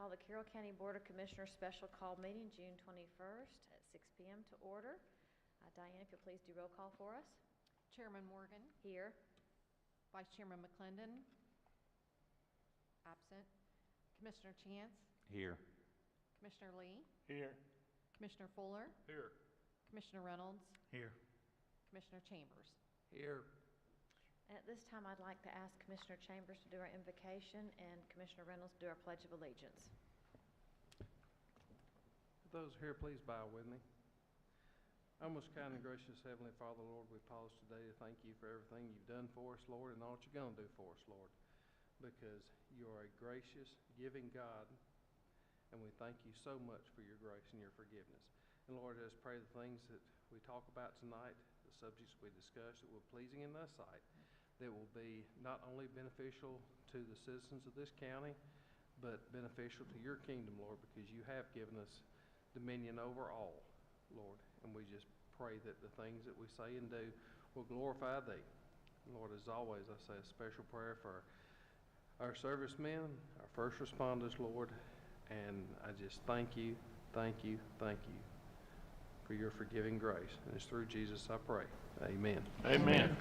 call the Carroll County Board of Commissioners special call meeting June 21st at 6 p.m. to order. Diane, if you'll please do roll call for us. Chairman Morgan. Here. Vice Chairman McClendon. Absent. Commissioner Chance. Here. Commissioner Lee. Here. Commissioner Fuller. Here. Commissioner Reynolds. Here. Commissioner Chambers. Here. And at this time, I'd like to ask Commissioner Chambers to do our invocation and Commissioner Reynolds to do our Pledge of Allegiance. Those here, please bow with me. Our most kind and gracious Heavenly Father, Lord, we pause today to thank you for everything you've done for us, Lord, and all that you're going to do for us, Lord, because you are a gracious, giving God, and we thank you so much for your grace and your forgiveness. And Lord, I just pray the things that we talk about tonight, the subjects we discuss, that were pleasing in thy sight, that will be not only beneficial to the citizens of this county, but beneficial to your kingdom, Lord, because you have given us dominion over all, Lord. And we just pray that the things that we say and do will glorify thee. Lord, as always, I say a special prayer for our servicemen, our first responders, Lord, and I just thank you for your forgiving grace. And it's through Jesus I pray. Amen. Amen.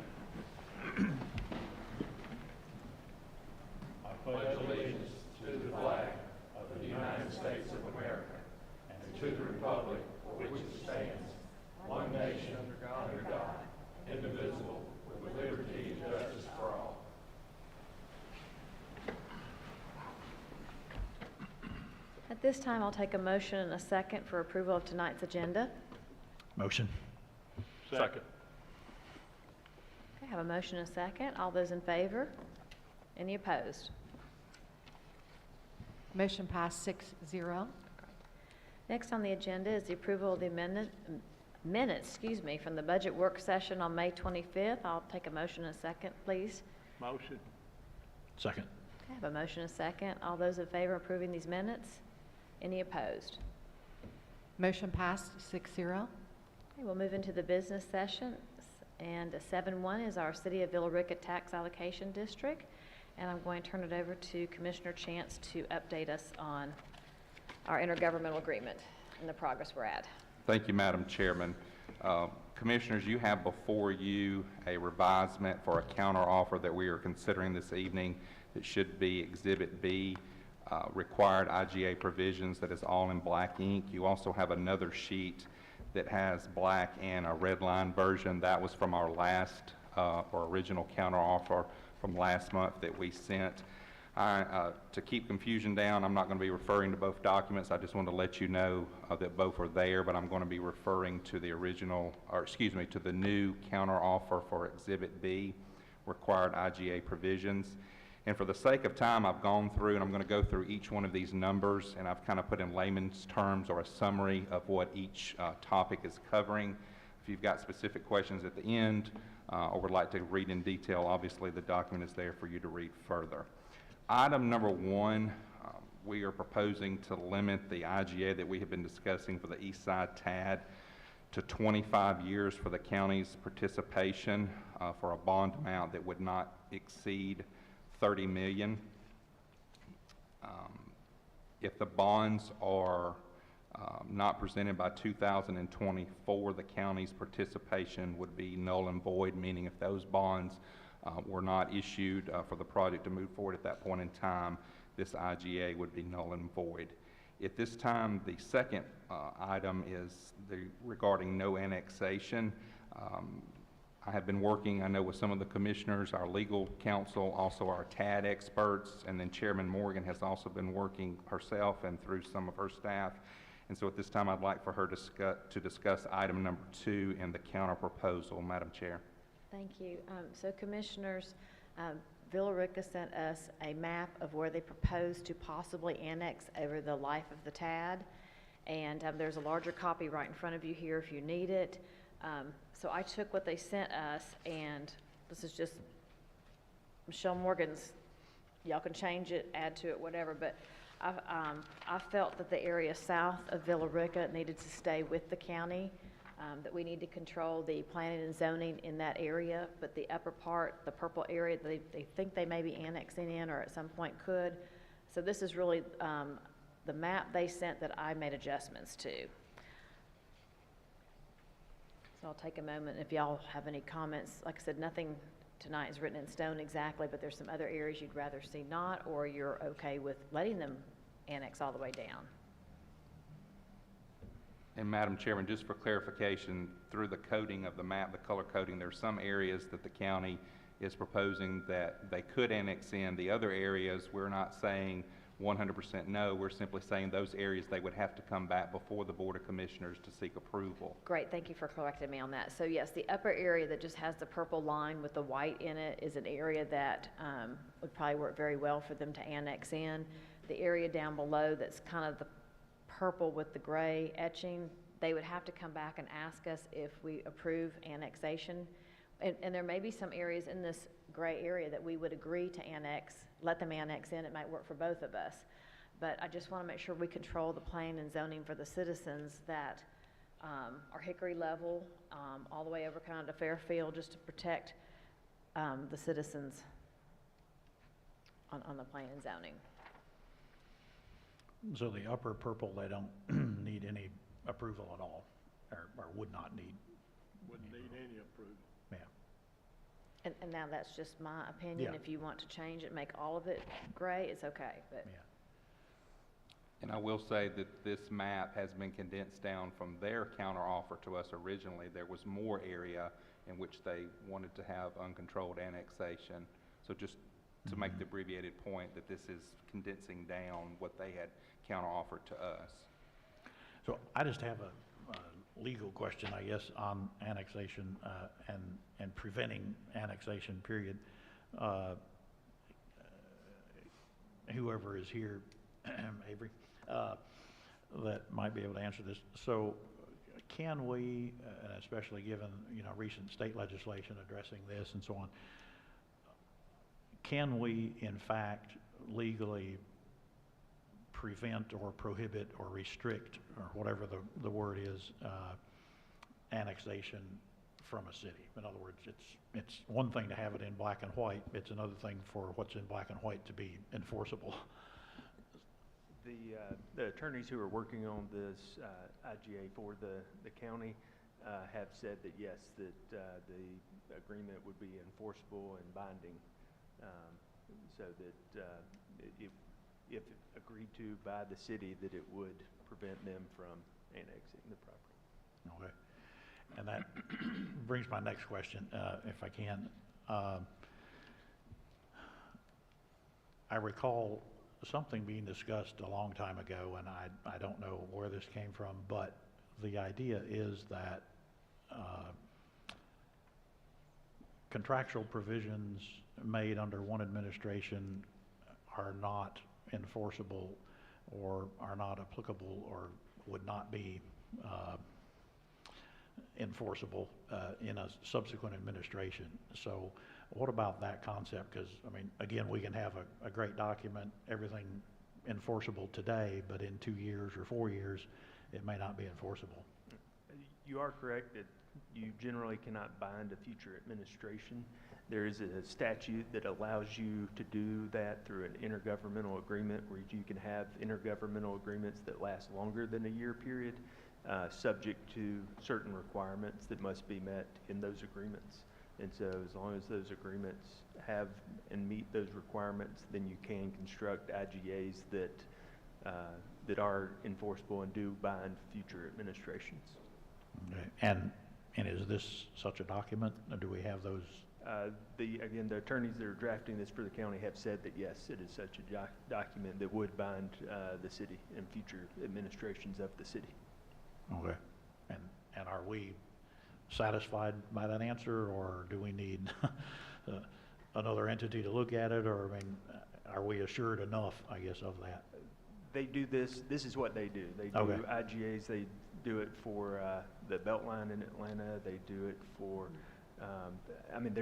I pledge allegiance to the flag of the United States of America and to the republic for which it stands, one nation under God, indivisible, with liberty and justice for all. At this time, I'll take a motion and a second for approval of tonight's agenda. Motion. Second. Okay, I have a motion and a second. All those in favor? Any opposed? Motion passed 6-0. Next on the agenda is the approval of the minutes from the budget work session on May 25th. I'll take a motion and a second, please. Motion. Second. Okay, I have a motion and a second. All those in favor of approving these minutes? Any opposed? Motion passed 6-0. Okay, we'll move into the business session. And 7-1 is our City of Villa Rica Tax Allocation District. And I'm going to turn it over to Commissioner Chance to update us on our intergovernmental agreement and the progress we're at. Thank you, Madam Chairman. Commissioners, you have before you a revisement for a counteroffer that we are considering this evening. It should be Exhibit B, required IGA provisions, that is all in black ink. You also have another sheet that has black and a red line version. That was from our last or original counteroffer from last month that we sent. To keep confusion down, I'm not going to be referring to both documents. I just want to let you know that both are there, but I'm going to be referring to the original, or excuse me, to the new counteroffer for Exhibit B, required IGA provisions. And for the sake of time, I've gone through and I'm going to go through each one of these numbers, and I've kind of put in layman's terms or a summary of what each topic is covering. If you've got specific questions at the end or would like to read in detail, obviously the document is there for you to read further. Item number 1, we are proposing to limit the IGA that we have been discussing for the East Side TAD to 25 years for the county's participation for a bond amount that would not exceed $30 million. If the bonds are not presented by 2024, the county's participation would be null and void, meaning if those bonds were not issued for the project to move forward at that point in time, this IGA would be null and void. At this time, the second item is regarding no annexation. I have been working, I know, with some of the commissioners, our legal counsel, also our TAD experts, and then Chairman Morgan has also been working herself and through some of her staff. And so at this time, I'd like for her to discuss item number 2 in the counter proposal. Madam Chair. Thank you. So Commissioners, Villa Rica sent us a map of where they propose to possibly annex over the life of the TAD. And there's a larger copy right in front of you here if you need it. So I took what they sent us, and this is just Michelle Morgan's, y'all can change it, add to it, whatever, but I felt that the area south of Villa Rica needed to stay with the county, that we need to control the planning and zoning in that area, but the upper part, the purple area, they think they may be annexing in or at some point could. So this is really the map they sent that I made adjustments to. So I'll take a moment, if y'all have any comments. Like I said, nothing tonight is written in stone exactly, but there's some other areas you'd rather see not, or you're okay with letting them annex all the way down. And Madam Chairman, just for clarification, through the coding of the map, the color coding, there's some areas that the county is proposing that they could annex in. The other areas, we're not saying 100% no, we're simply saying those areas they would have to come back before the Board of Commissioners to seek approval. Great, thank you for correcting me on that. So yes, the upper area that just has the purple line with the white in it is an area that would probably work very well for them to annex in. The area down below that's kind of the purple with the gray etching, they would have to come back and ask us if we approve annexation. And there may be some areas in this gray area that we would agree to annex, let them annex in. It might work for both of us. But I just want to make sure we control the plan and zoning for the citizens that are Hickory level, all the way over kind of to Fairfield, just to protect the citizens on the plan and zoning. So the upper purple, they don't need any approval at all, or would not need. Wouldn't need any approval. Yeah. And now that's just my opinion. Yeah. If you want to change it, make all of it gray, it's okay. But Yeah. And I will say that this map has been condensed down from their counteroffer to us originally. There was more area in which they wanted to have uncontrolled annexation. So just to make the abbreviated point that this is condensing down what they had counteroffered to us. So I just have a legal question, I guess, on annexation and preventing annexation, period. Whoever is here, Avery, that might be able to answer this. So can we, and especially given, recent state legislation addressing this and so on, can we in fact legally prevent or prohibit or restrict, or whatever the word is, annexation from a city? In other words, it's one thing to have it in black and white, it's another thing for what's in black and white to be enforceable. The attorneys who are working on this IGA for the county have said that yes, that the agreement would be enforceable and binding, so that if agreed to by the city, that it would prevent them from annexing the property. Okay. And that brings my next question, if I can. I recall something being discussed a long time ago, and I don't know where this came from, but the idea is that contractual provisions made under one administration are not enforceable or are not applicable or would not be enforceable in a subsequent administration. So what about that concept? Because, I mean, again, we can have a great document, everything enforceable today, but in 2 years or 4 years, it may not be enforceable. You are correct that you generally cannot bind a future administration. There is a statute that allows you to do that through an intergovernmental agreement, where you can have intergovernmental agreements that last longer than a year period, subject to certain requirements that must be met in those agreements. And so as long as those agreements have and meet those requirements, then you can construct IGAs that are enforceable and do bind future administrations. Okay. And is this such a document, or do we have those? Again, the attorneys that are drafting this for the county have said that yes, it is such a document that would bind the city and future administrations of the city. Okay. And are we satisfied by that answer, or do we need another entity to look at it, or, I mean, are we assured enough, I guess, of that? They do this is what they do. They do Okay. IGAs, they do it for the Beltline in Atlanta, they do it for, I mean,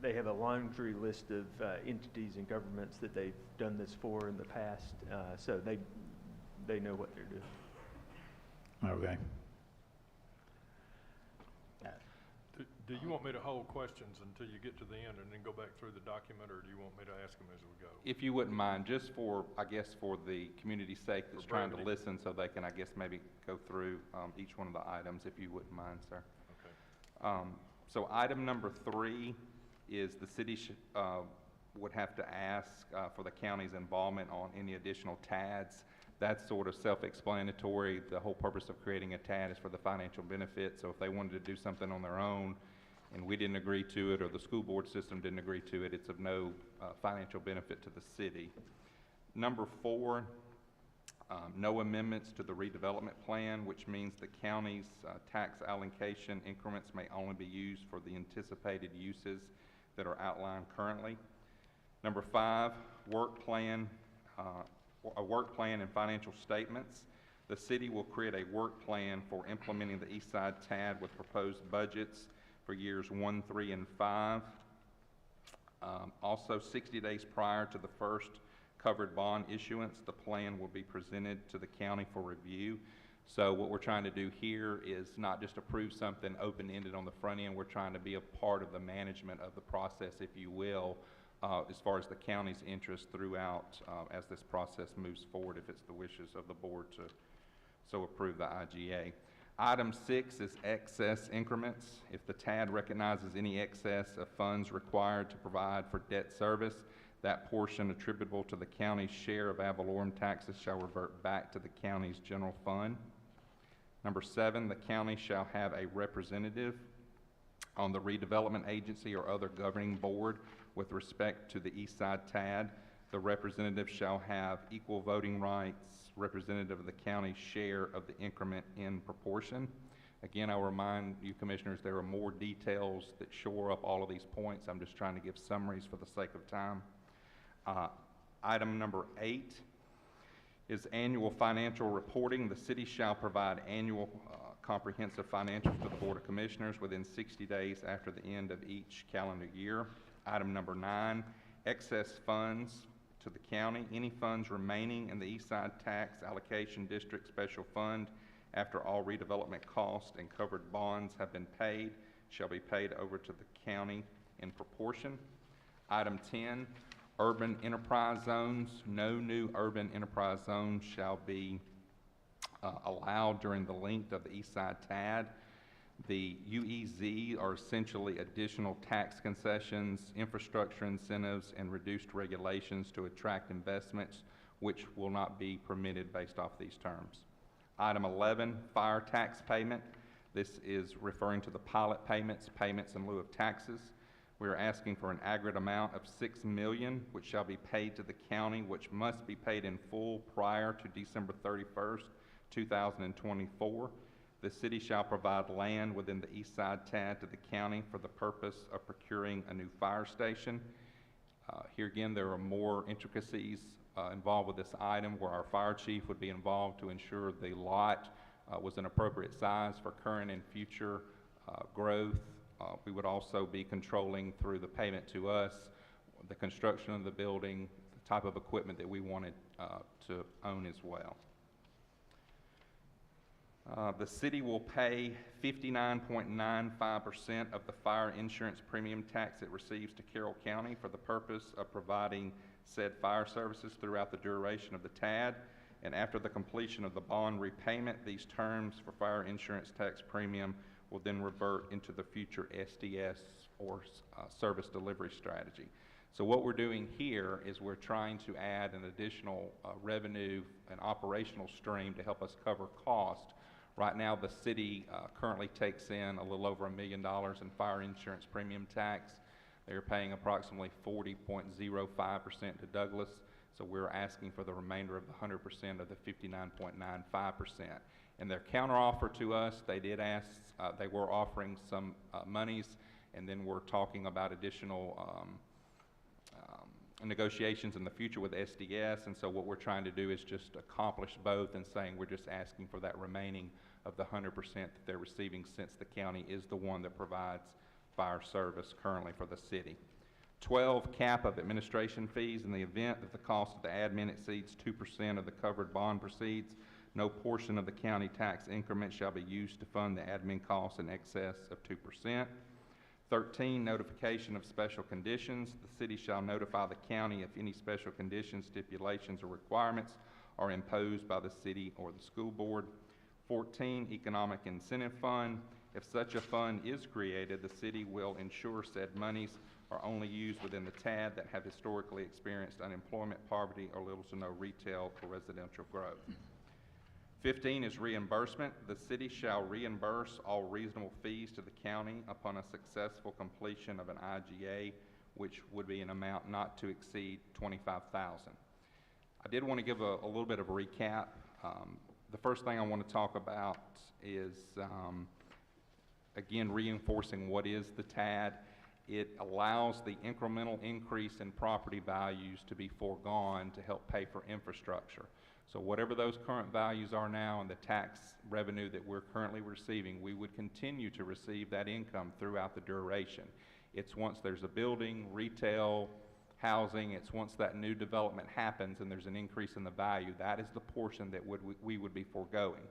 they have a laundry list of entities and governments that they've done this for in the past, so they know what they're doing. Okay. Do you want me to hold questions until you get to the end and then go back through the document, or do you want me to ask them as we go? If you wouldn't mind, just for, I guess, for the community's sake that's For trying to brevity. listen, so they can, I guess, maybe go through each one of the items, if you wouldn't mind, sir. Okay. So item number 3 is the city would have to ask for the county's involvement on any additional TADs. That's sort of self-explanatory. The whole purpose of creating a TAD is for the financial benefit. So if they wanted to do something on their own and we didn't agree to it, or the school board system didn't agree to it, it's of no financial benefit to the city. Number 4, no amendments to the redevelopment plan, which means the county's tax allocation increments may only be used for the anticipated uses that are outlined currently. Number 5, a work plan and financial statements. The city will create a work plan for implementing the East Side TAD with proposed budgets for years 1, 3, and 5. Also, 60 days prior to the first covered bond issuance, the plan will be presented to the county for review. So what we're trying to do here is not just approve something open-ended on the front end. We're trying to be a part of the management of the process, if you will, as far as the county's interest throughout as this process moves forward, if it's the wishes of the board to so approve the IGA. Item 6 is excess increments. If the TAD recognizes any excess of funds required to provide for debt service, that portion attributable to the county's share of ad valorem taxes shall revert back to the county's general fund. Number 7, the county shall have a representative on the redevelopment agency or other governing board with respect to the East Side TAD. The representative shall have equal voting rights, representative of the county's share of the increment in proportion. Again, I'll remind you, commissioners, there are more details that shore up all of these points. I'm just trying to give summaries for the sake of time. Item number 8 is annual financial reporting. The city shall provide annual comprehensive financials to the Board of Commissioners within 60 days after the end of each calendar year. Item number 9, excess funds to the county. Any funds remaining in the East Side Tax Allocation District Special Fund after all redevelopment costs and covered bonds have been paid shall be paid over to the county in proportion. Item 10, urban enterprise zones. No new urban enterprise zones shall be allowed during the length of the East Side TAD. The UEZ are essentially additional tax concessions, infrastructure incentives, and reduced regulations to attract investments, which will not be permitted based off these terms. Item 11, fire tax payment. This is referring to the pilot payments in lieu of taxes. We are asking for an aggregate amount of $6 million, which shall be paid to the county, which must be paid in full prior to December 31st, 2024. The city shall provide land within the East Side TAD to the county for the purpose of procuring a new fire station. Here again, there are more intricacies involved with this item, where our fire chief would be involved to ensure the lot was an appropriate size for current and future growth. We would also be controlling through the payment to us the construction of the building, the type of equipment that we wanted to own as well. The city will pay 59.95% of the fire insurance premium tax it receives to Carroll County for the purpose of providing said fire services throughout the duration of the TAD. And after the completion of the bond repayment, these terms for fire insurance tax premium will then revert into the future SDS or service delivery strategy. So what we're doing here is we're trying to add an additional revenue and operational stream to help us cover cost. Right now, the city currently takes in a little over $1 million in fire insurance premium tax. They're paying approximately 40.05% to Douglas, so we're asking for the remainder of the 100% of the 59.95%. In their counteroffer to us, they did ask, they were offering some monies, and then we're talking about additional negotiations in the future with SDS, and so what we're trying to do is just accomplish both and saying we're just asking for that remaining of the 100% that they're receiving, since the county is the one that provides fire service currently for the city. 12, cap of administration fees. In the event that the cost of the admin exceeds 2% of the covered bond proceeds, no portion of the county tax increment shall be used to fund the admin costs in excess of 2%. 13, notification of special conditions. The city shall notify the county if any special conditions, stipulations, or requirements are imposed by the city or the school board. 14, economic incentive fund. If such a fund is created, the city will ensure said monies are only used within the TAD that have historically experienced unemployment, poverty, or little to no retail or residential growth. 15 is reimbursement. The city shall reimburse all reasonable fees to the county upon a successful completion of an IGA, which would be an amount not to exceed $25,000. I did want to give a little bit of a recap. The first thing I want to talk about is, again, reinforcing what is the TAD. It allows the incremental increase in property values to be foregone to help pay for infrastructure. So whatever those current values are now and the tax revenue that we're currently receiving, we would continue to receive that income throughout the duration. It's once there's a building, retail, housing, it's once that new development happens and there's an increase in the value, that is the portion that we would be foregoing.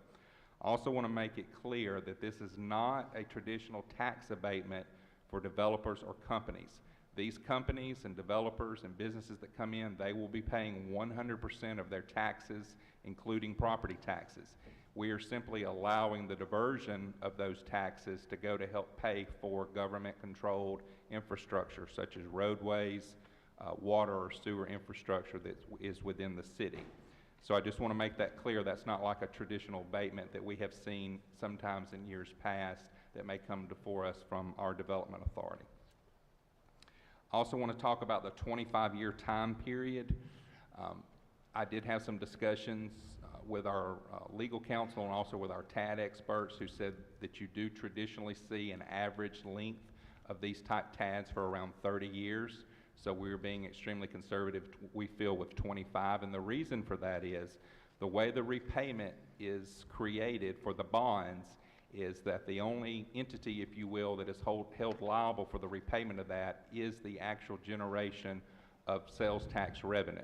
I also want to make it clear that this is not a traditional tax abatement for developers or companies. These companies and developers and businesses that come in, they will be paying 100% of their taxes, including property taxes. We are simply allowing the diversion of those taxes to go to help pay for government-controlled infrastructure, such as roadways, water or sewer infrastructure that is within the city. So I just want to make that clear. That's not like a traditional abatement that we have seen sometimes in years past that may come before us from our development authority. I also want to talk about the 25-year time period. I did have some discussions with our legal counsel and also with our TAD experts who said that you do traditionally see an average length of these type TADs for around 30 years. So we're being extremely conservative, we feel, with 25. And the reason for that is the way the repayment is created for the bonds is that the only entity, if you will, that is held liable for the repayment of that is the actual generation of sales tax revenue.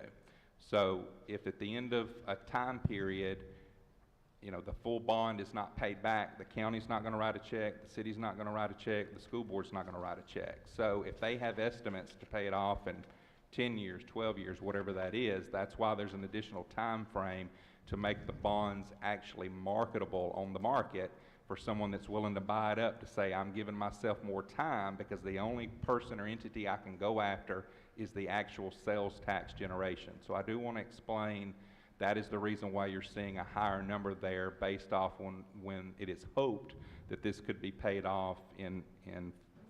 So if at the end of a time period, you know, the full bond is not paid back, the county's not going to write a check, the city's not going to write a check, the school board's not going to write a check. So if they have estimates to pay it off in 10 years, 12 years, whatever that is, that's why there's an additional time frame to make the bonds actually marketable on the market for someone that's willing to buy it up to say, I'm giving myself more time because the only person or entity I can go after is the actual sales tax generation. So I do want to explain that is the reason why you're seeing a higher number there based off when it is hoped that this could be paid off in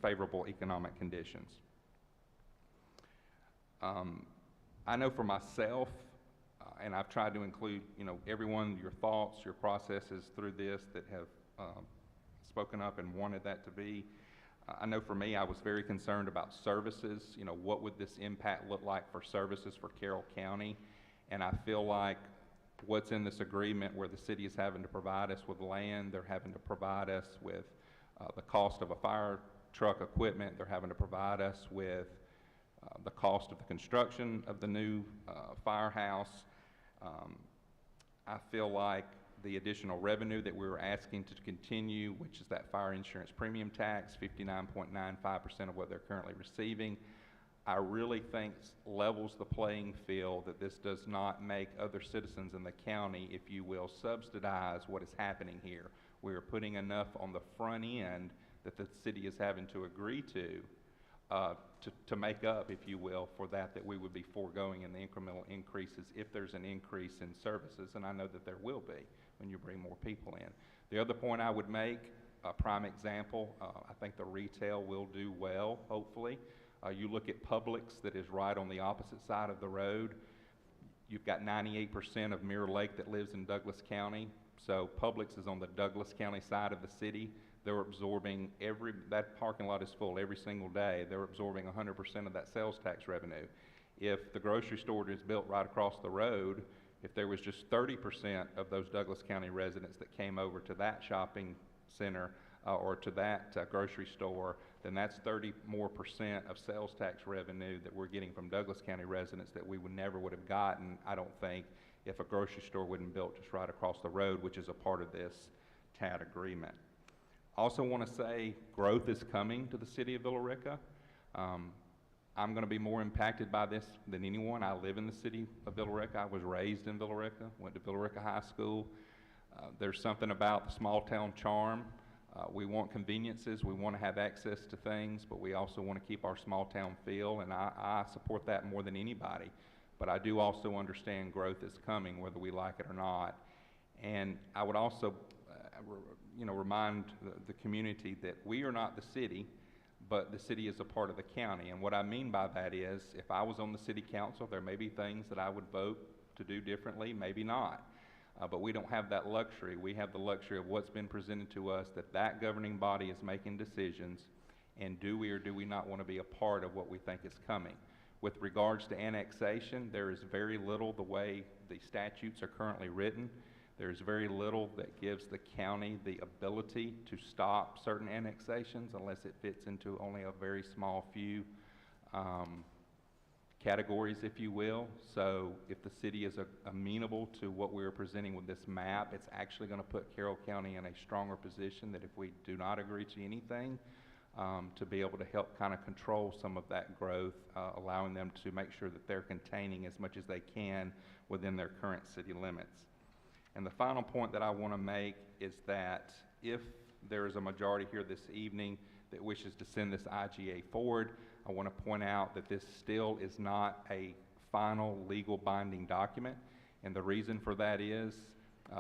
favorable economic conditions. I know for myself, and I've tried to include, you know, everyone, your thoughts, your processes through this that have spoken up and wanted that to be. I know for me, I was very concerned about services. You know, what would this impact look like for services for Carroll County? And I feel like what's in this agreement where the city is having to provide us with land, they're having to provide us with the cost of a fire truck equipment, they're having to provide us with the cost of the construction of the new firehouse. I feel like the additional revenue that we were asking to continue, which is that fire insurance premium tax, 59.95% of what they're currently receiving, I really think levels the playing field that this does not make other citizens in the county, if you will, subsidize what is happening here. We are putting enough on the front end that the city is having to agree to make up, if you will, for that we would be foregoing in the incremental increases if there's an increase in services, and I know that there will be when you bring more people in. The other point I would make, a prime example, I think the retail will do well, hopefully. You look at Publix that is right on the opposite side of the road. You've got 98% of Mirror Lake that lives in Douglas County. So Publix is on the Douglas County side of the city. They're absorbing that parking lot is full every single day. They're absorbing 100% of that sales tax revenue. If the grocery store is built right across the road, if there was just 30% of those Douglas County residents that came over to that shopping center or to that grocery store, then that's 30% more of sales tax revenue that we're getting from Douglas County residents that we never would have gotten, I don't think, if a grocery store wouldn't built just right across the road, which is a part of this TAD agreement. Also want to say growth is coming to the city of Villa Rica. I'm going to be more impacted by this than anyone. I live in the city of Villa Rica. I was raised in Villa Rica, went to Villa Rica High School. There's something about the small town charm. We want conveniences, we want to have access to things, but we also want to keep our small town feel, and I support that more than anybody. But I do also understand growth is coming, whether we like it or not. And I would also, remind the community that we are not the city, but the city is a part of the county. And what I mean by that is, if I was on the city council, there may be things that I would vote to do differently, maybe not. But we don't have that luxury. We have the luxury of what's been presented to us, that governing body is making decisions, and do we or do we not want to be a part of what we think is coming. With regards to annexation, there is very little, the way the statutes are currently written, there's very little that gives the county the ability to stop certain annexations unless it fits into only a very small few categories, if you will. So if the city is amenable to what we're presenting with this map, it's actually going to put Carroll County in a stronger position that if we do not agree to anything, to be able to help kind of control some of that growth, allowing them to make sure that they're containing as much as they can within their current city limits. And the final point that I want to make is that if there is a majority here this evening that wishes to send this IGA forward, I want to point out that this still is not a final legal binding document. And the reason for that is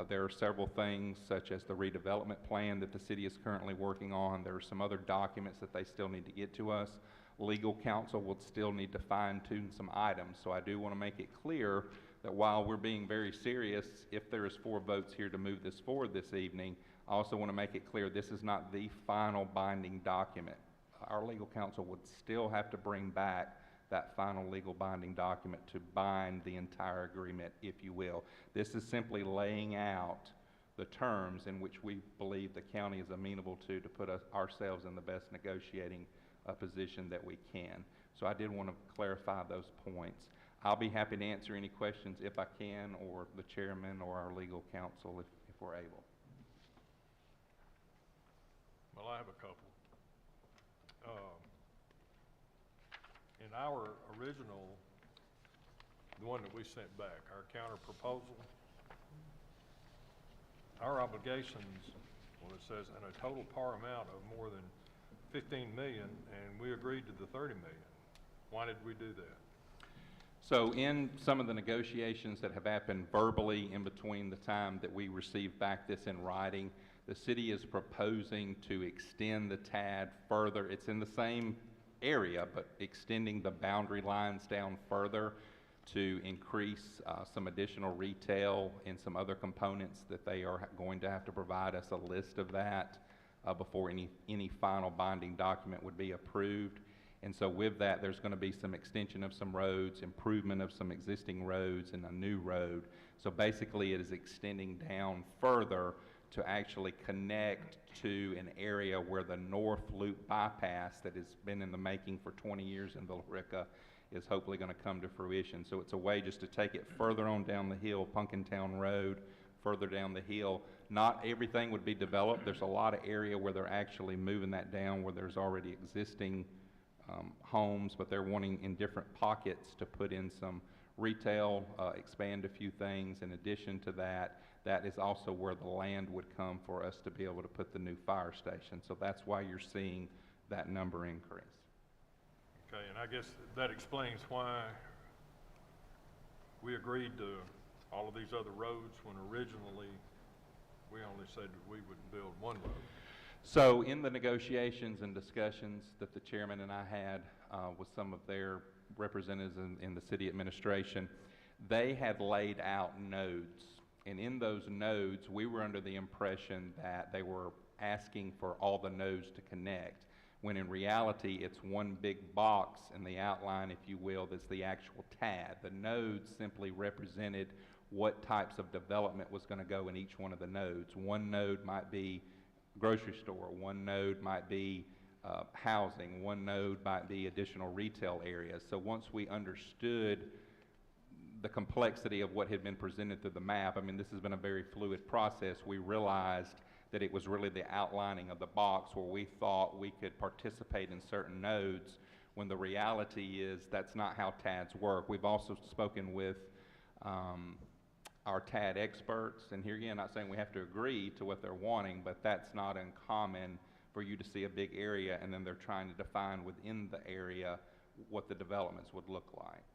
there are several things such as the redevelopment plan that the city is currently working on. There are some other documents that they still need to get to us. Legal counsel will still need to fine tune some items. So I do want to make it clear that while we're being very serious, if there is 4 votes here to move this forward this evening, I also want to make it clear this is not the final binding document. Our legal counsel would still have to bring back that final legal binding document to bind the entire agreement, if you will. This is simply laying out the terms in which we believe the county is amenable to put ourselves in the best negotiating position that we can. So I did want to clarify those points. I'll be happy to answer any questions if I can, or the chairman or our legal counsel if we're able. Well, I have a couple. In our original, the one that we sent back, our counter proposal, our obligations, well, it says, in a total par amount of more than 15 million, and we agreed to the 30 million. Why did we do that? So in some of the negotiations that have happened verbally in between the time that we received back this in writing, the city is proposing to extend the TAD further. It's in the same area, but extending the boundary lines down further to increase some additional retail and some other components that they are going to have to provide us a list of that before any final binding document would be approved. And so with that, there's going to be some extension of some roads, improvement of some existing roads, and a new road. So basically, it is extending down further to actually connect to an area where the North Loop bypass that has been in the making for 20 years in Villa Rica is hopefully going to come to fruition. So it's a way just to take it further on down the hill, Punkintown Road, further down the hill. Not everything would be developed. There's a lot of area where they're actually moving that down where there's already existing homes, but they're wanting in different pockets to put in some retail, expand a few things. In addition to that, that is also where the land would come for us to be able to put the new fire station. So that's why you're seeing that number increase. Okay, and I guess that explains why we agreed to all of these other roads when originally we only said that we would build one road. So in the negotiations and discussions that the chairman and I had with some of their representatives in the city administration, they had laid out nodes. And in those nodes, we were under the impression that they were asking for all the nodes to connect, when in reality, it's one big box in the outline, if you will, that's the actual TAD. The nodes simply represented what types of development was going to go in each one of the nodes. One node might be grocery store, one node might be housing, one node might be additional retail areas. So once we understood the complexity of what had been presented through the map, I mean, this has been a very fluid process, we realized that it was really the outlining of the box where we thought we could participate in certain nodes, when the reality is that's not how TADs work. We've also spoken with our TAD experts, and here again, not saying we have to agree to what they're wanting, but that's not uncommon for you to see a big area and then they're trying to define within the area what the developments would look like.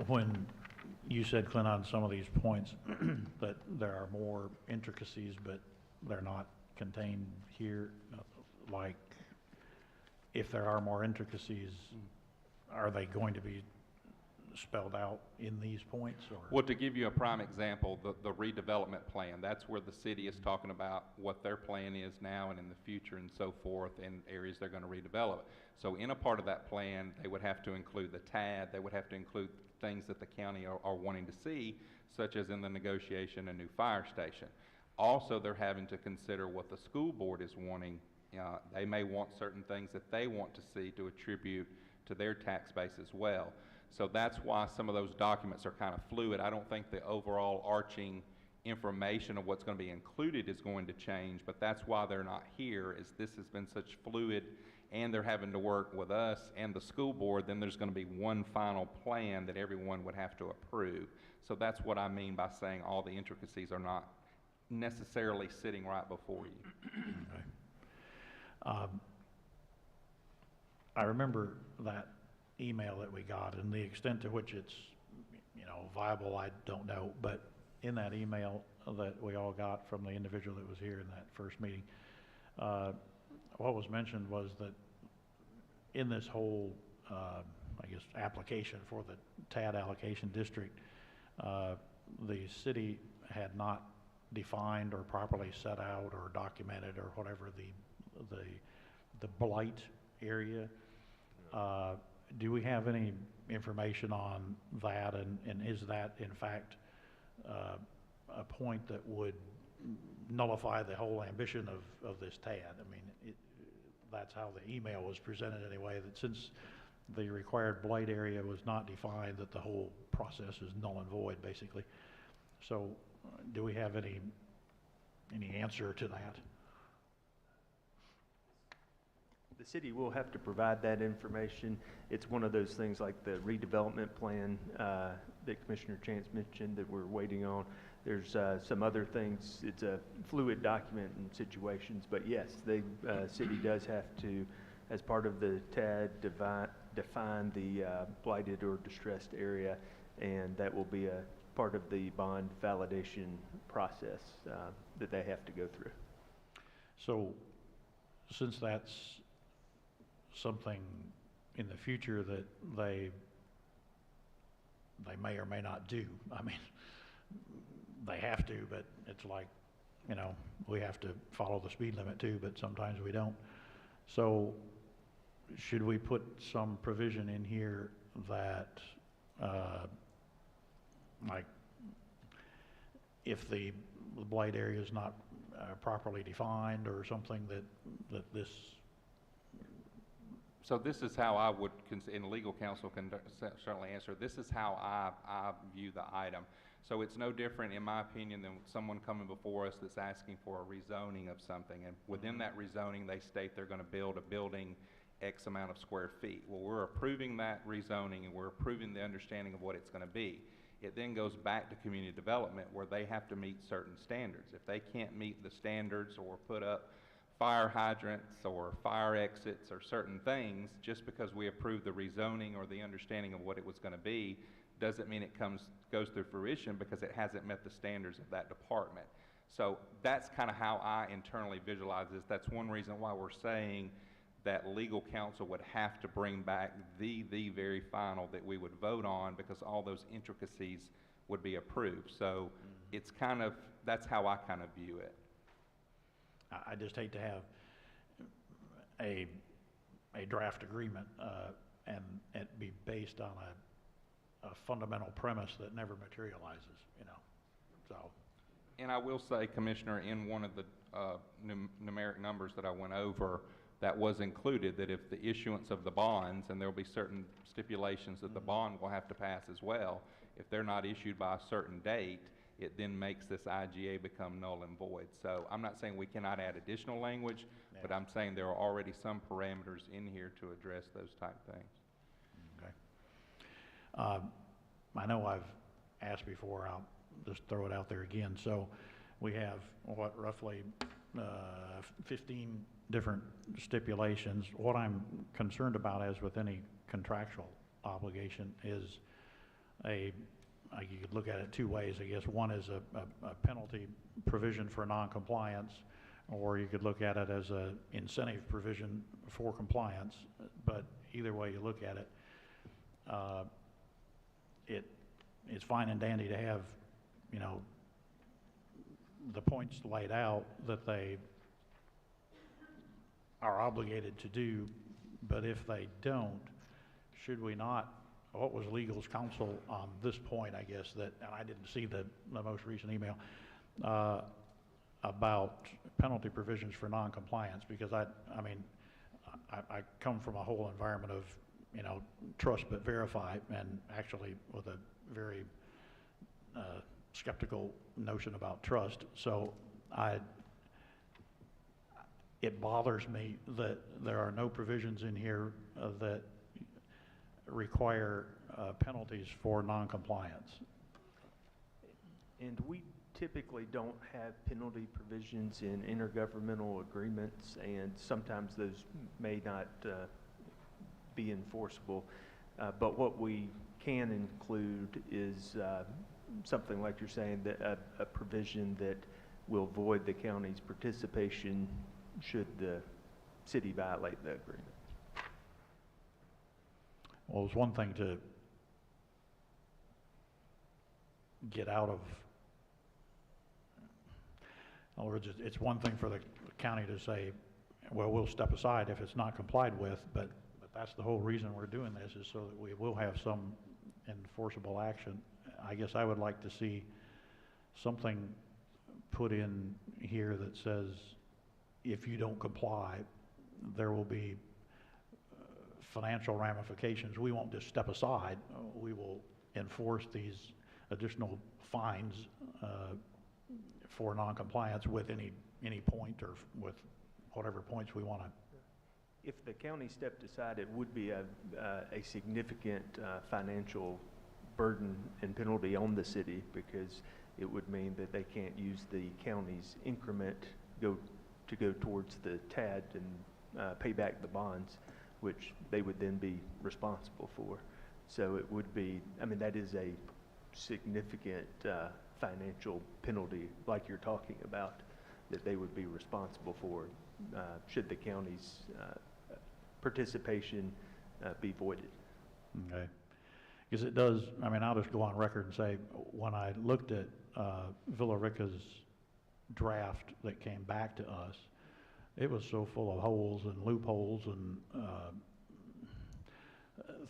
When you said, Clint, on some of these points that there are more intricacies, but they're not contained here, like if there are more intricacies, are they going to be spelled out in these points, or? Well, to give you a prime example, the redevelopment plan, that's where the city is talking about what their plan is now and in the future and so forth, and areas they're going to redevelop. So in a part of that plan, they would have to include the TAD, they would have to include things that the county are wanting to see, such as in the negotiation, a new fire station. Also, they're having to consider what the school board is wanting. They may want certain things that they want to see to attribute to their tax base as well. So that's why some of those documents are kind of fluid. I don't think the overall arching information of what's going to be included is going to change, but that's why they're not here, is this has been such fluid, and they're having to work with us and the school board. Then there's going to be one final plan that everyone would have to approve. So that's what I mean by saying all the intricacies are not necessarily sitting right before you. Okay. I remember that email that we got, and the extent to which it's, viable, I don't know, but in that email that we all got from the individual that was here in that first meeting, what was mentioned was that in this whole, application for the TAD allocation district, the city had not defined or properly set out or documented or whatever the blight area. Do we have any information on that, and is that in fact a point that would nullify the whole ambition of this TAD? I mean, that's how the email was presented anyway, that since the required blight area was not defined, that the whole process is null and void, basically. So do we have any answer to that? The city will have to provide that information. It's one of those things like the redevelopment plan that Commissioner Chance mentioned that we're waiting on. There's some other things. It's a fluid document in situations, but yes, the city does have to, as part of the TAD, define the blighted or distressed area, and that will be a part of the bond validation process that they have to go through. So since that's something in the future that they may or may not do, I mean, they have to, but it's like, we have to follow the speed limit too, but sometimes we don't. So should we put some provision in here that, like, if the blight area is not properly defined or something, that this? So this is how I would, and legal counsel can certainly answer, this is how I view the item. So it's no different, in my opinion, than someone coming before us that's asking for a rezoning of something. And within that rezoning, they state they're going to build a building X amount of square feet. Well, we're approving that rezoning, and we're approving the understanding of what it's going to be. It then goes back to community development, where they have to meet certain standards. If they can't meet the standards or put up fire hydrants or fire exits or certain things, just because we approve the rezoning or the understanding of what it was going to be, doesn't mean it goes through fruition because it hasn't met the standards of that department. So that's kind of how I internally visualize this. That's one reason why we're saying that legal counsel would have to bring back the very final that we would vote on, because all those intricacies would be approved. So it's kind of, that's how I kind of view it. I just hate to have a draft agreement and it be based on a fundamental premise that never materializes, so. And I will say, Commissioner, in one of the numeric numbers that I went over, that was included, that if the issuance of the bonds, and there will be certain stipulations that the bond will have to pass as well, if they're not issued by a certain date, it then makes this IGA become null and void. So I'm not saying we cannot add additional language, but I'm saying there are already some parameters in here to address those type things. Okay. I know I've asked before, I'll just throw it out there again. So we have, what, roughly 15 different stipulations. What I'm concerned about, as with any contractual obligation, is you could look at it two ways, I guess. One is a penalty provision for noncompliance, or you could look at it as a incentive provision for compliance. But either way you look at it, it's fine and dandy to have, you know, the points laid out that they are obligated to do, but if they don't, should we not, what was legal's counsel on this point, I guess, that, and I didn't see the most recent email, about penalty provisions for noncompliance, because I come from a whole environment of, you know, trust but verify, and actually with a very skeptical notion about trust. So it bothers me that there are no provisions in here that require penalties for noncompliance. And we typically don't have penalty provisions in intergovernmental agreements, and sometimes those may not be enforceable. But what we can include is something like you're saying, that a provision that will void the county's participation should the city violate the agreement. Well, it's one thing to get out of, in other words, it's one thing for the county to say, well, we'll step aside if it's not complied with, but that's the whole reason we're doing this, is so that we will have some enforceable action. I guess I would like to see something put in here that says, if you don't comply, there will be financial ramifications. We won't just step aside. We will enforce these additional fines for noncompliance with any point, or with whatever points we want to. If the county stepped aside, it would be a significant financial burden and penalty on the city, because it would mean that they can't use the county's increment to go towards the TAD and pay back the bonds, which they would then be responsible for. So it would be, I mean, that is a significant financial penalty, like you're talking about, that they would be responsible for should the county's participation be voided. Okay. Because it does, I mean, I'll just go on record and say, when I looked at Villa Rica's draft that came back to us, it was so full of holes and loopholes and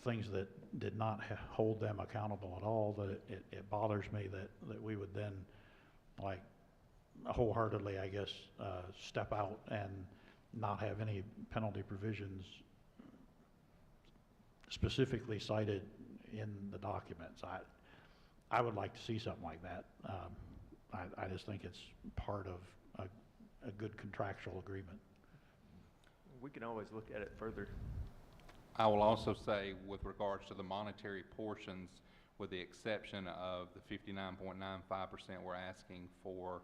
things that did not hold them accountable at all, that it bothers me that we would then, like, wholeheartedly, I guess, step out and not have any penalty provisions specifically cited in the documents. I would like to see something like that. I just think it's part of a good contractual agreement. We can always look at it further. I will also say, with regards to the monetary portions, with the exception of the 59.95% we're asking for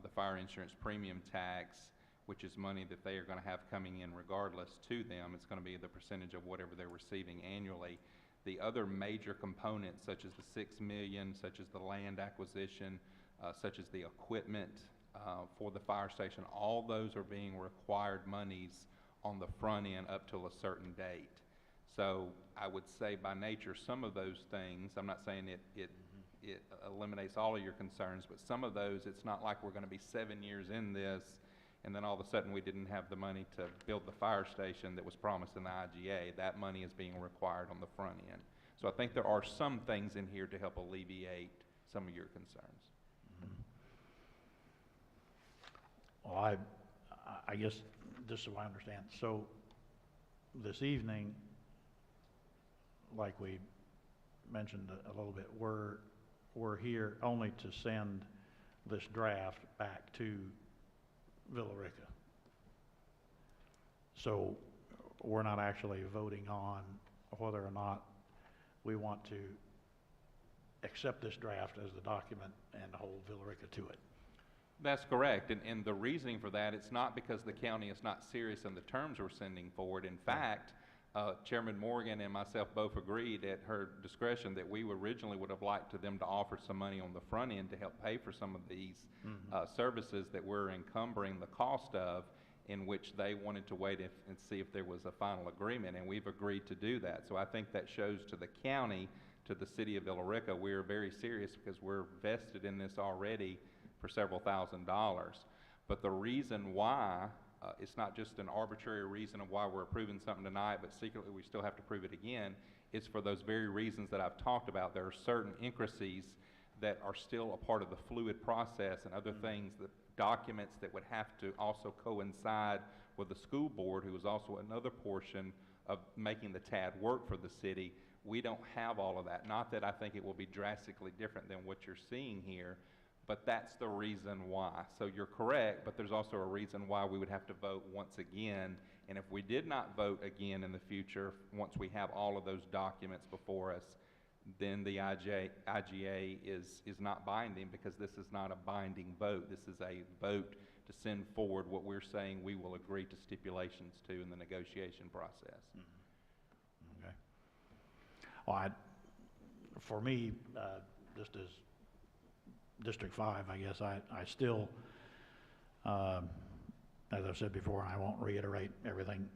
the fire insurance premium tax, which is money that they are going to have coming in regardless to them. It's going to be the percentage of whatever they're receiving annually. The other major components, such as the $6 million, such as the land acquisition, such as the equipment for the fire station, all those are being required monies on the front end up till a certain date. So I would say, by nature, some of those things, I'm not saying it eliminates all of your concerns, but some of those, it's not like we're going to be 7 years in this and then all of a sudden we didn't have the money to build the fire station that was promised in the IGA. That money is being required on the front end. So I think there are some things in here to help alleviate some of your concerns. Well, I guess, just so I understand, so this evening, like we mentioned a little bit, we're we're here only to send this draft back to Villa Rica. So we're not actually voting on whether or not we want to accept this draft as the document and hold Villa Rica to it. That's correct, and the reasoning for that, it's not because the county is not serious in the terms we're sending forward. In fact, Chairman Morgan and myself both agreed at her discretion that we originally would have liked to them to offer some money on the front end to help pay for some of these services that we're encumbering the cost of, in which they wanted to wait and see if there was a final agreement, and we've agreed to do that. So I think that shows to the county, to the city of Villa Rica, we're very serious because we're vested in this already for several $1,000s. But the reason why, it's not just an arbitrary reason of why we're approving something tonight, but secretly we still have to prove it again, it's for those very reasons that I've talked about. There are certain intricacies that are still a part of the fluid process and other things, that documents that would have to also coincide with the school board, who is also another portion of making the TAD work for the city. We don't have all of that. Not that I think it will be drastically different than what you're seeing here, but that's the reason why. So you're correct, but there's also a reason why we would have to vote once again. And if we did not vote again in the future, once we have all of those documents before us, then the IGA is not binding, because this is not a binding vote. This is a vote to send forward what we're saying we will agree to stipulations to in the negotiation process. Okay. Well, for me, just as District 5, I guess, I still, as I've said before, and I won't reiterate everything,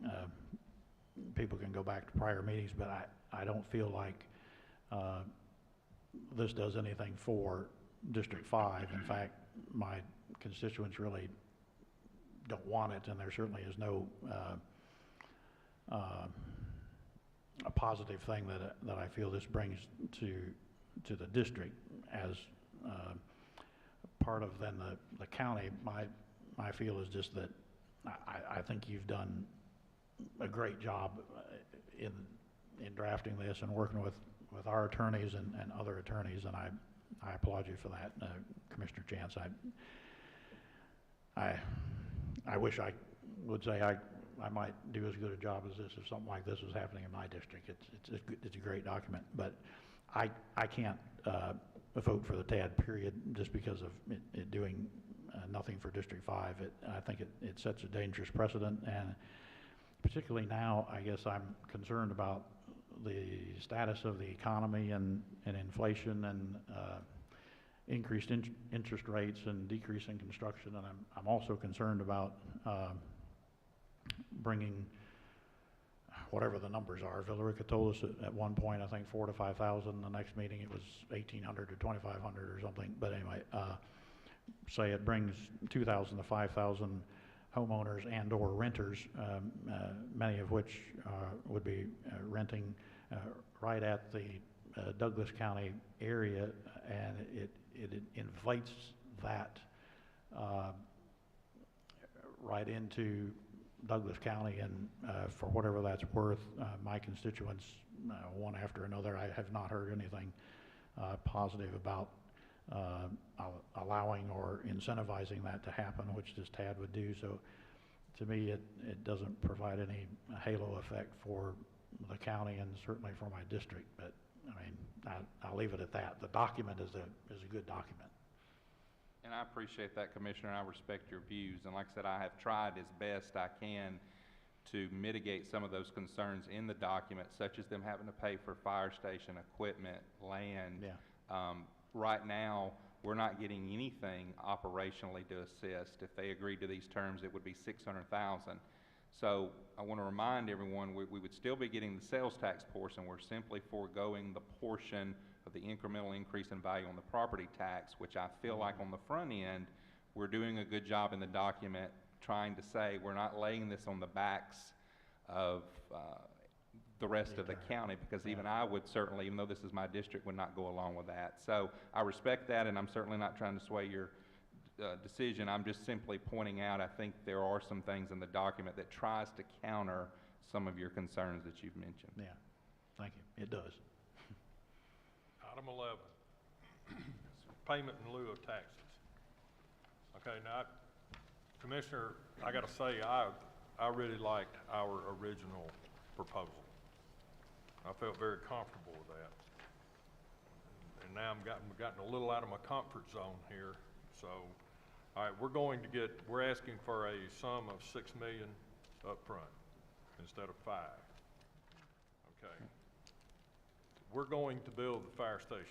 people can go back to prior meetings, but I don't feel like this does anything for District 5. In fact, my constituents really don't want it, and there certainly is no a positive thing that I feel this brings to the district as part of then the county. My feel is just that I think you've done a great job in drafting this and working with our attorneys and other attorneys, and I applaud you for that, Commissioner Chance. I wish I would say I might do as good a job as this if something like this was happening in my district. It's a great document, but I can't vote for the TAD period just because of it doing nothing for District 5. I think it sets a dangerous precedent, and particularly now, I guess I'm concerned about the status of the economy and inflation and increased interest rates and decrease in construction, and I'm also concerned about bringing whatever the numbers are. Villa Rica told us at one point, I think 4,000 to 5,000. The next meeting it was 1,800 to 2,500 or something. But anyway, say it brings 2,000 to 5,000 homeowners and or renters, many of which would be renting right at the Douglas County area, and it invites that right into Douglas County, and for whatever that's worth, my constituents, one after another, I have not heard anything positive about allowing or incentivizing that to happen, which this TAD would do. So to me, it doesn't provide any halo effect for the county and certainly for my district. But I mean, I'll leave it at that. The document is a good document. And I appreciate that, Commissioner, and I respect your views. And like I said, I have tried as best I can to mitigate some of those concerns in the document, such as them having to pay for fire station equipment, land. Yeah. Right now, we're not getting anything operationally to assist. If they agreed to these terms, it would be $600,000. So I want to remind everyone, we would still be getting the sales tax portion. We're simply foregoing the portion of the incremental increase in value on the property tax, which I feel like on the front end, we're doing a good job in the document trying to say we're not laying this on the backs of the rest of the county, because even I would certainly, even though this is my district, would not go along with that. So I respect that, and I'm certainly not trying to sway your decision. I'm just simply pointing out I think there are some things in the document that tries to counter some of your concerns that you've mentioned. Yeah, thank you. It does. Item 11, payment in lieu of taxes. Okay, now, Commissioner, I gotta say, I really liked our original proposal. I felt very comfortable with that. And now we've gotten a little out of my comfort zone here, so, all right, we're asking for a sum of $6 million up front instead of 5. Okay. We're going to build the fire stations.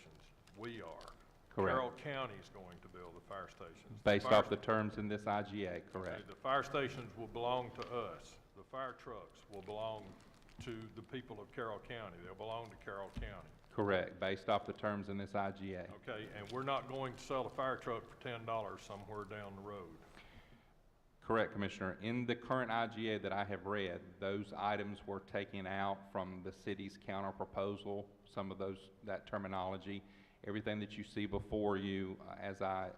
We are. Correct. Carroll County's going to build the fire stations. Based off the terms in this IGA, correct? Okay, the fire stations will belong to us. The fire trucks will belong to the people of Carroll County. They'll belong to Carroll County. Correct, based off the terms in this IGA. Okay, and we're not going to sell a fire truck for $10 somewhere down the road. Correct, Commissioner. In the current IGA that I have read, those items were taken out from the city's counter proposal, some of that terminology. Everything that you see before you, as I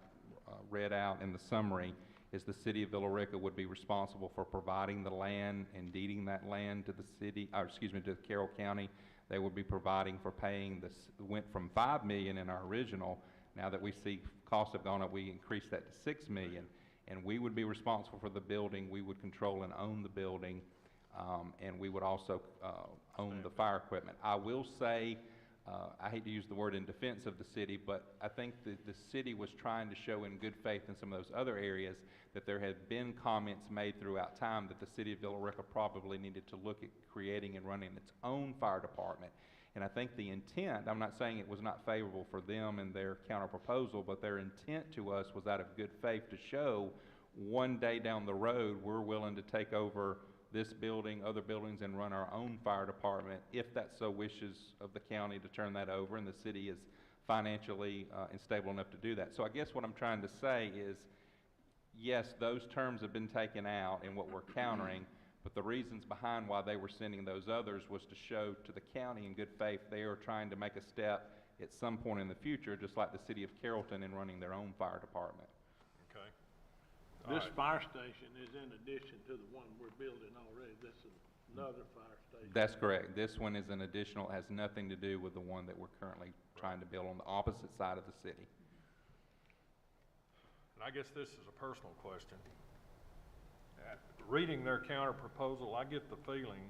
read out in the summary, is the city of Villa Rica would be responsible for providing the land and deeding that land to the city, to Carroll County. They would be providing for paying this, went from $5 million in our original. Now that we see costs have gone up, we increased that to $6 million. And we would be responsible for the building. We would control and own the building. And we would also own the fire equipment. I will say, I hate to use the word in defense of the city, but I think that the city was trying to show in good faith in some of those other areas that there had been comments made throughout time that the city of Villa Rica probably needed to look at creating and running its own fire department. And I think the intent, I'm not saying it was not favorable for them and their counter proposal, but their intent to us was out of good faith to show one day down the road we're willing to take over this building, other buildings, and run our own fire department if that so wishes of the county to turn that over, and the city is financially stable enough to do that. So I guess what I'm trying to say is, yes, those terms have been taken out in what we're countering, but the reasons behind why they were sending those others was to show to the county in good faith they are trying to make a step at some point in the future, just like the city of Carrollton in running their own fire department. Okay. This fire station is in addition to the one we're building already. This is another fire station. That's correct. This one is an additional, has nothing to do with the one that we're currently trying to build on the opposite side of the city. And I guess this is a personal question. Reading their counter proposal, I get the feeling,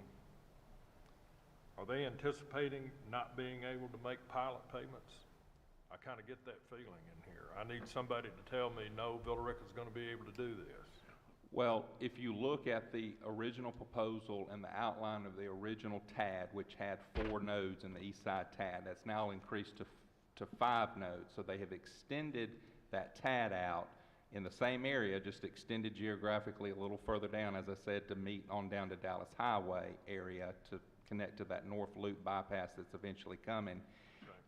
are they anticipating not being able to make pilot payments? I kind of get that feeling in here. I need somebody to tell me, no, Villa Rica's going to be able to do this. Well, if you look at the original proposal and the outline of the original TAD, which had 4 nodes in the east side TAD, that's now increased to 5 nodes. So they have extended that TAD out in the same area, just extended geographically a little further down, as I said, to meet on down to Dallas Highway area to connect to that North Loop bypass that's eventually coming.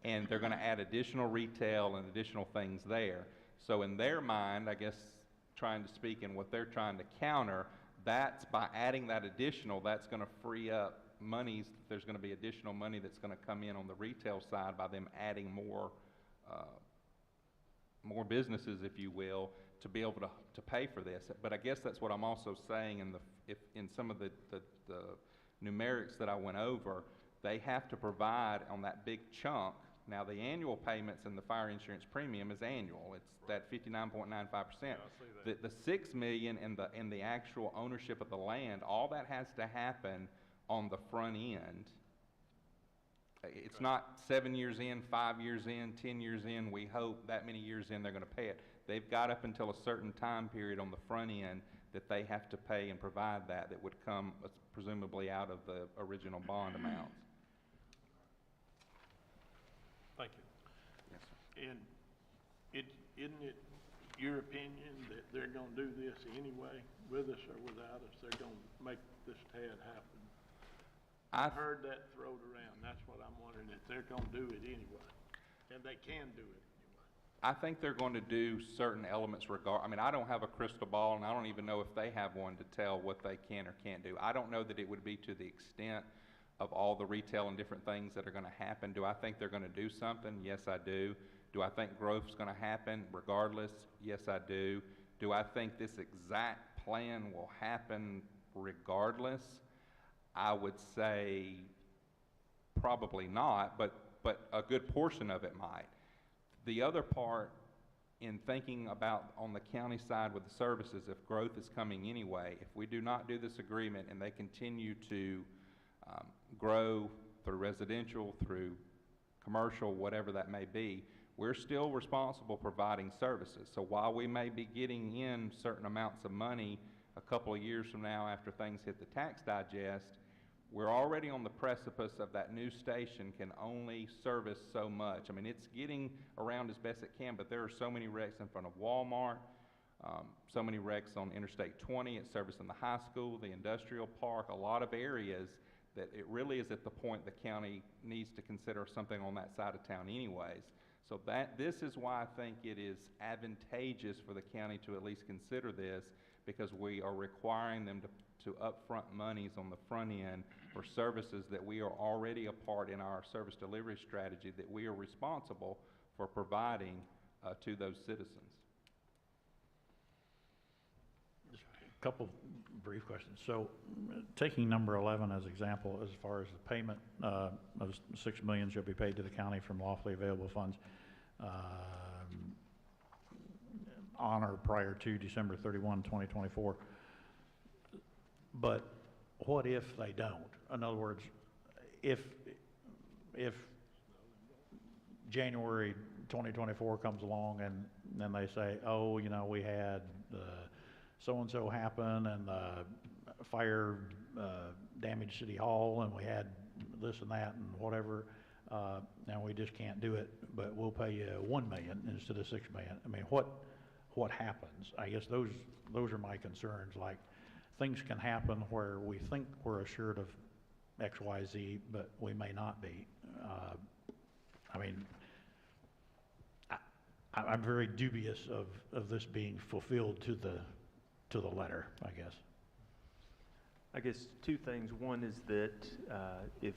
And they're going to add additional retail and additional things there. So in their mind, I guess, trying to speak in what they're trying to counter, that's by adding that additional, that's going to free up monies. There's going to be additional money that's going to come in on the retail side by them adding more businesses, if you will, to be able to pay for this. But I guess that's what I'm also saying in some of the numerics that I went over, they have to provide on that big chunk. Now, the annual payments and the fire insurance premium is annual. It's that 59.95%. The $6 million and the actual ownership of the land, all that has to happen on the front end. It's not 7 years in, 5 years in, 10 years in. We hope that many years in they're going to pay it. They've got up until a certain time period on the front end that they have to pay and provide that would come presumably out of the original bond amounts. Thank you. Yes, sir. And isn't it your opinion that they're going to do this anyway, with us or without us? They're going to make this TAD happen. I've heard that thrown around. That's what I'm wondering, if they're going to do it anyway, and they can do it anyway. I think they're going to do certain elements I mean, I don't have a crystal ball, and I don't even know if they have one to tell what they can or can't do. I don't know that it would be to the extent of all the retail and different things that are going to happen. Do I think they're going to do something? Yes, I do. Do I think growth's going to happen regardless? Yes, I do. Do I think this exact plan will happen regardless? I would say probably not, but a good portion of it might. The other part, in thinking about on the county side with the services, if growth is coming anyway, if we do not do this agreement and they continue to grow through residential, through commercial, whatever that may be, we're still responsible providing services. So while we may be getting in certain amounts of money a couple of years from now after things hit the tax digest, we're already on the precipice of that new station can only service so much. I mean, it's getting around as best it can, but there are so many wrecks in front of Walmart, so many wrecks on Interstate 20, it's servicing the high school, the industrial park, a lot of areas that it really is at the point the county needs to consider something on that side of town anyways. So this is why I think it is advantageous for the county to at least consider this, because we are requiring them to upfront monies on the front end for services that we are already a part in our service delivery strategy that we are responsible for providing to those citizens. Just a couple brief questions. So taking number 11 as example, as far as the payment of $6 million shall be paid to the county from lawfully available funds on or prior to December 31, 2024. But what if they don't? In other words, if January 2024 comes along and then they say, oh, you know, we had so-and-so happen and the fire damaged City Hall and we had this and that and whatever, and we just can't do it, but we'll pay you $1 million instead of $6 million. I mean, what happens? I guess those are my concerns. Like, things can happen where we think we're assured of X, Y, Z, but we may not be. I mean, I'm very dubious of this being fulfilled to the letter, I guess. I guess two things. One is that if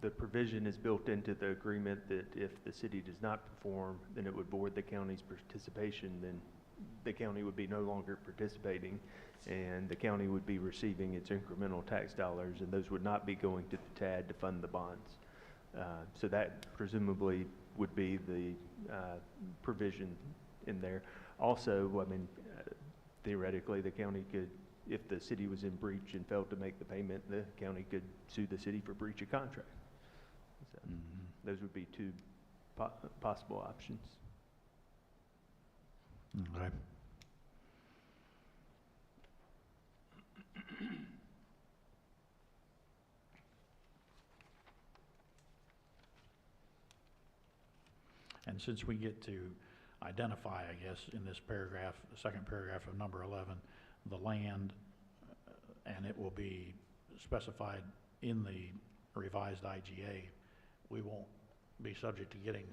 the provision is built into the agreement that if the city does not perform, then it would void the county's participation, then the county would be no longer participating, and the county would be receiving its incremental tax dollars, and those would not be going to the TAD to fund the bonds. So that presumably would be the provision in there. Also, I mean, theoretically, the county could, if the city was in breach and failed to make the payment, the county could sue the city for breach of contract. So those would be two possible options. Okay. And since we get to identify, I guess, in this paragraph, the second paragraph of number 11, the land, and it will be specified in the revised IGA, we won't be subject to getting,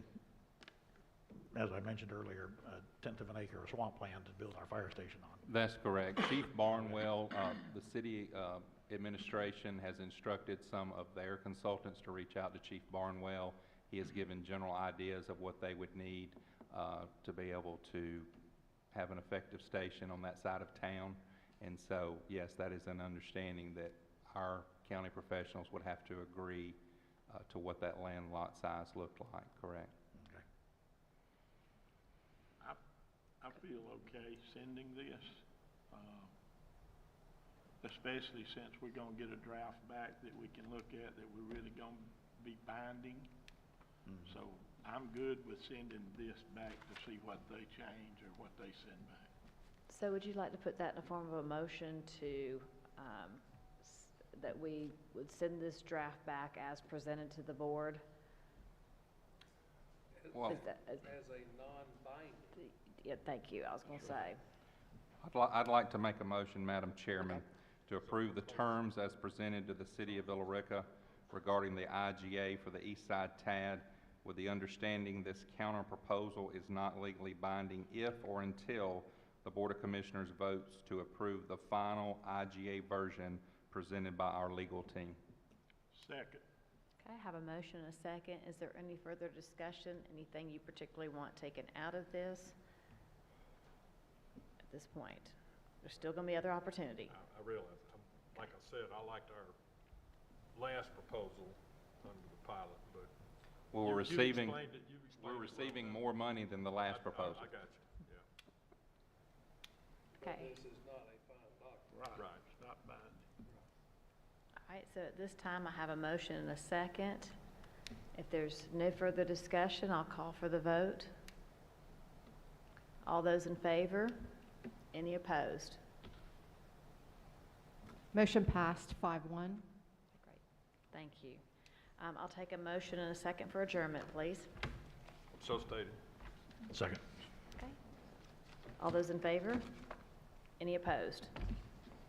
as I mentioned earlier, a 1/10 of an acre of swampland to build our fire station on. That's correct. Chief Barnwell, the city administration has instructed some of their consultants to reach out to Chief Barnwell. He has given general ideas of what they would need to be able to have an effective station on that side of town. And so, yes, that is an understanding that our county professionals would have to agree to what that land lot size looked like, correct? Okay. I feel okay sending this, especially since we're gonna get a draft back that we can look at that we're really gonna be binding. So I'm good with sending this back to see what they change or what they send back. So would you like to put that in the form of a motion to, that we would send this draft back as presented to the board? Well, As a non-binding. Yeah, thank you, I was gonna say. I'd like to make a motion, Madam Chairman, to approve the terms as presented to the City of Villa Rica regarding the IGA for the East Side TAD, with the understanding this counter proposal is not legally binding if or until the Board of Commissioners votes to approve the final IGA version presented by our legal team. Second. Okay, I have a motion and a second. Is there any further discussion? Anything you particularly want taken out of this at this point? There's still gonna be other opportunity. I realize, like I said, I liked our last proposal under the pilot, but Well, You you've explained it we're well receiving enough. more money than the last proposal. I got you, yeah. Okay. This is not a final document. Right, it's not binding. All right, so at this time, I have a motion and a second. If there's no further discussion, I'll call for the vote. All those in favor? Any opposed? Motion passed 5-1. Great, thank you. I'll take a motion and a second for adjournment, please. So stated. Second. Okay. All those in favor? Any opposed?